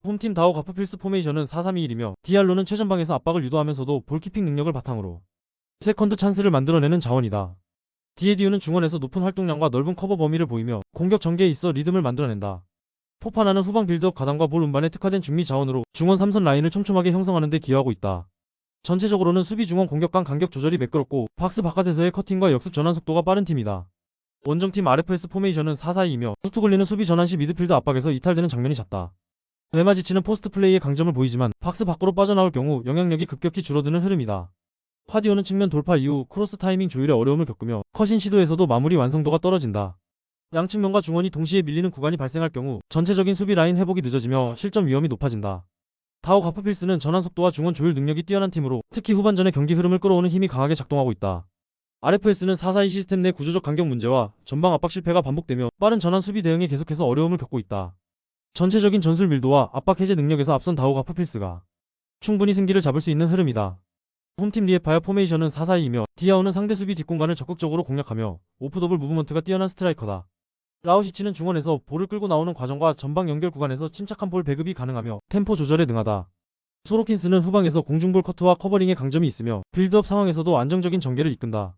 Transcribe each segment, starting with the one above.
홈팀 다오 가프필스 포메이션은 4-3-2-1이며 디알로는 최전방에서 압박을 유도하면서도 볼키핑 능력을 바탕으로 세컨드 찬스를 만들어내는 자원이다. 디에디유는 중원에서 높은 활동량과 넓은 커버 범위를 보이며 공격 전개에 있어 리듬을 만들어낸다. 포파나는 후방 빌드업 가담과 볼 운반에 특화된 중미 자원으로 중원 3선 라인을 촘촘하게 형성하는 데 기여하고 있다. 전체적으로는 수비 중원 공격 간 간격 조절이 매끄럽고 박스 바깥에서의 커팅과 역습 전환 속도가 빠른 팀이다. 원정팀 RFS 포메이션은 4-4-2이며 투투글리는 수비 전환 시 미드필드 압박에서 이탈되는 장면이 잦다. 레마지치는 포스트 플레이의 강점을 보이지만 박스 밖으로 빠져나올 경우 영향력이 급격히 줄어드는 흐름이다. 파디오는 측면 돌파 이후 크로스 타이밍 조율에 어려움을 겪으며 컷인 시도에서도 마무리 완성도가 떨어진다. 양측면과 중원이 동시에 밀리는 구간이 발생할 경우 전체적인 수비 라인 회복이 늦어지며 실점 위험이 높아진다. 다오 가프필스는 전환 속도와 중원 조율 능력이 뛰어난 팀으로 특히 후반전의 경기 흐름을 끌어오는 힘이 강하게 작동하고 있다. RFS는 4-4-2 시스템 내 구조적 간격 문제와 전방 압박 실패가 반복되며 빠른 전환 수비 대응에 계속해서 어려움을 겪고 있다. 전체적인 전술 밀도와 압박 해제 능력에서 앞선 다오 가프필스가 충분히 승기를 잡을 수 있는 흐름이다. 홈팀 리에파야 포메이션은 4-4-2이며 디아오는 상대 수비 뒷공간을 적극적으로 공략하며 오프더블 무브먼트가 뛰어난 스트라이커다. 라우시치는 중원에서 볼을 끌고 나오는 과정과 전방 연결 구간에서 침착한 볼 배급이 가능하며 템포 조절에 능하다. 소로킨스는 후방에서 공중볼 커트와 커버링의 강점이 있으며 빌드업 상황에서도 안정적인 전개를 이끈다.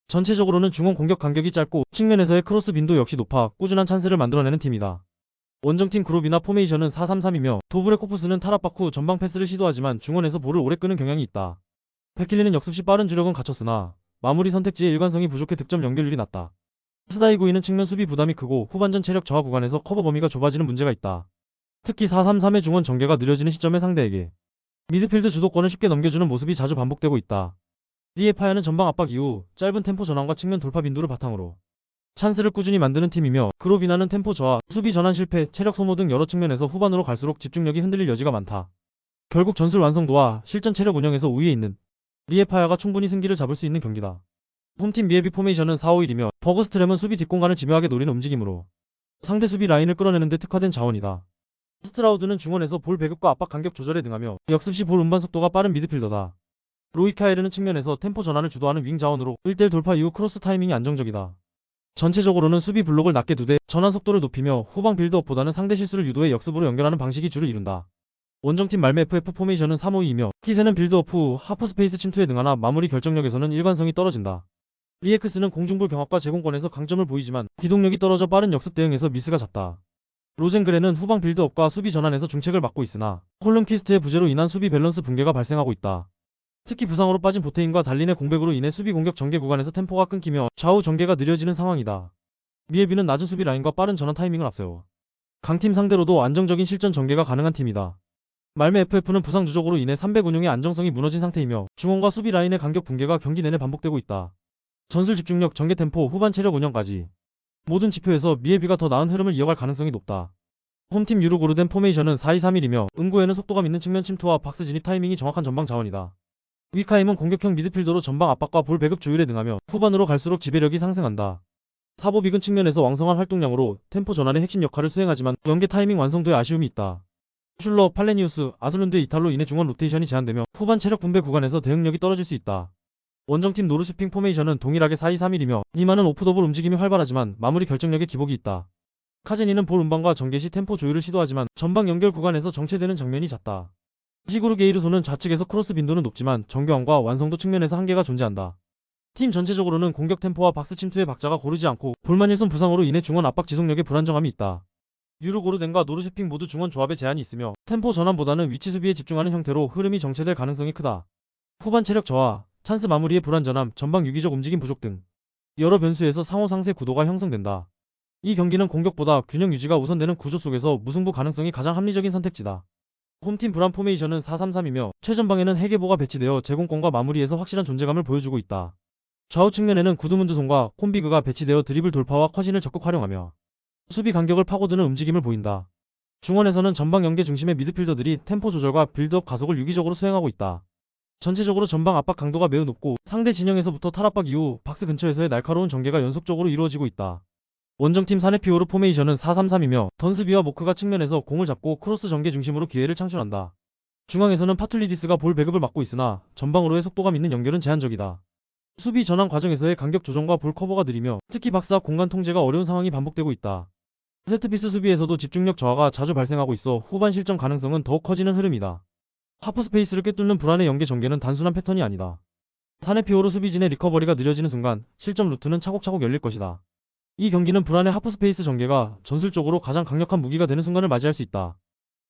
전체적으로는 중원 공격 간격이 짧고 측면에서의 크로스 빈도 역시 높아 꾸준한 찬스를 만들어내는 팀이다. 원정팀 그룹이나 포메이션은 4-3-3이며 도브레코프스는 탈압박 후 전방 패스를 시도하지만 중원에서 볼을 오래 끄는 경향이 있다. 페킬리는 역습 시 빠른 주력은 갖췄으나 마무리 선택지의 일관성이 부족해 득점 연결률이 낮다. 스다이구이는 측면 수비 부담이 크고 후반전 체력 저하 구간에서 커버 범위가 좁아지는 문제가 있다. 특히 4-3-3의 중원 전개가 느려지는 시점에 상대에게 미드필드 주도권을 쉽게 넘겨주는 모습이 자주 반복되고 있다. 리에파야는 전방 압박 이후 짧은 템포 전환과 측면 돌파 빈도를 바탕으로 찬스를 꾸준히 만드는 팀이며 그로비나는 템포 저하, 수비 전환 실패, 체력 소모 등 여러 측면에서 후반으로 갈수록 집중력이 흔들릴 여지가 많다. 결국 전술 완성도와 실전 체력 운영에서 우위에 있는 리에파야가 충분히 승기를 잡을 수 있는 경기다. 홈팀 미에비 포메이션은 4-5-1이며 버그스트램은 수비 뒷공간을 집요하게 노리는 움직임으로 상대 수비 라인을 끌어내는 데 특화된 자원이다. 스트라우드는 중원에서 볼 배급과 압박 간격 조절에 능하며 역습 시 볼 운반 속도가 빠른 미드필더다. 로이카에르는 측면에서 템포 전환을 주도하는 윙 자원으로 1대1 돌파 이후 크로스 타이밍이 안정적이다. 전체적으로는 수비 블록을 낮게 두되 전환 속도를 높이며 후방 빌드업보다는 상대 실수를 유도해 역습으로 연결하는 방식이 주를 이룬다. 원정팀 말메 FF 포메이션은 3-5-2이며 키세는 빌드업 후 하프 스페이스 침투에 능하나 마무리 결정력에서는 일관성이 떨어진다. 리에크스는 공중볼 경합과 제공권에서 강점을 보이지만 기동력이 떨어져 빠른 역습 대응에서 미스가 잦다. 로젠그레는 후방 빌드업과 수비 전환에서 중책을 맡고 있으나 홀름퀴스트의 부재로 인한 수비 밸런스 붕괴가 발생하고 있다. 특히 부상으로 빠진 보테인과 달린의 공백으로 인해 수비 공격 전개 구간에서 템포가 끊기며 좌우 전개가 느려지는 상황이다. 미에비는 낮은 수비 라인과 빠른 전환 타이밍을 앞세워 강팀 상대로도 안정적인 실전 전개가 가능한 팀이다. 말메 FF는 부상 누적으로 인해 300 운용의 안정성이 무너진 상태이며 중원과 수비 라인의 간격 붕괴가 경기 내내 반복되고 있다. 전술 집중력, 전개 템포, 후반 체력 운영까지 모든 지표에서 미에비가 더 나은 흐름을 이어갈 가능성이 높다. 홈팀 유루고르덴 포메이션은 4-2-3-1이며 응구에는 속도감 있는 측면 침투와 박스 진입 타이밍이 정확한 전방 자원이다. 위카임은 공격형 미드필더로 전방 압박과 볼 배급 조율에 능하며 후반으로 갈수록 지배력이 상승한다. 사보빅은 측면에서 왕성한 활동량으로 템포 전환의 핵심 역할을 수행하지만 연계 타이밍 완성도에 아쉬움이 있다. 슐러, 팔레니우스, 아슬룬드의 이탈로 인해 중원 로테이션이 제한되며 후반 체력 분배 구간에서 대응력이 떨어질 수 있다. 원정팀 노르슈핑 포메이션은 동일하게 4-2-3-1이며 니마는 오프더볼 움직임이 활발하지만 마무리 결정력에 기복이 있다. 카제니는 볼 운반과 전개 시 템포 조율을 시도하지만 전방 연결 구간에서 정체되는 장면이 잦다. 시구르 게이르소는 좌측에서 크로스 빈도는 높지만 정교함과 완성도 측면에서 한계가 존재한다. 팀 전체적으로는 공격 템포와 박스 침투의 박자가 고르지 않고 볼만일손 부상으로 인해 중원 압박 지속력에 불안정함이 있다. 유르고르덴과 노르쉐핑 모두 중원 조합에 제한이 있으며 템포 전환보다는 위치 수비에 집중하는 형태로 흐름이 정체될 가능성이 크다. 후반 체력 저하, 찬스 마무리의 불안전함, 전방 유기적 움직임 부족 등 여러 변수에서 상호 상세 구도가 형성된다. 이 경기는 공격보다 균형 유지가 우선되는 구조 속에서 무승부 가능성이 가장 합리적인 선택지다. 홈팀 브람 포메이션은 4-3-3이며 최전방에는 해계보가 배치되어 제공권과 마무리에서 확실한 존재감을 보여주고 있다. 좌우 측면에는 구드문드손과 콤비그가 배치되어 드리블 돌파와 컷인을 적극 활용하며 수비 간격을 파고드는 움직임을 보인다. 중원에서는 전방 연계 중심의 미드필더들이 템포 조절과 빌드업 가속을 유기적으로 수행하고 있다. 전체적으로 전방 압박 강도가 매우 높고 상대 진영에서부터 탈압박 이후 박스 근처에서의 날카로운 전개가 연속적으로 이루어지고 있다. 원정팀 사네피오르 포메이션은 4-3-3이며 던스비와 모크가 측면에서 공을 잡고 크로스 전개 중심으로 기회를 창출한다. 중앙에서는 파툴리디스가 볼 배급을 맡고 있으나 전방으로의 속도감 있는 연결은 제한적이다. 수비 전환 과정에서의 간격 조정과 볼 커버가 느리며 특히 박스 앞 공간 통제가 어려운 상황이 반복되고 있다. 세트피스 수비에서도 집중력 저하가 자주 발생하고 있어 후반 실점 가능성은 더욱 커지는 흐름이다. 하프스페이스를 꿰뚫는 불안의 연계 전개는 단순한 패턴이 아니다. 사네피오르 수비진의 리커버리가 느려지는 순간 실점 루트는 차곡차곡 열릴 것이다. 이 경기는 불안의 하프스페이스 전개가 전술적으로 가장 강력한 무기가 되는 순간을 맞이할 수 있다.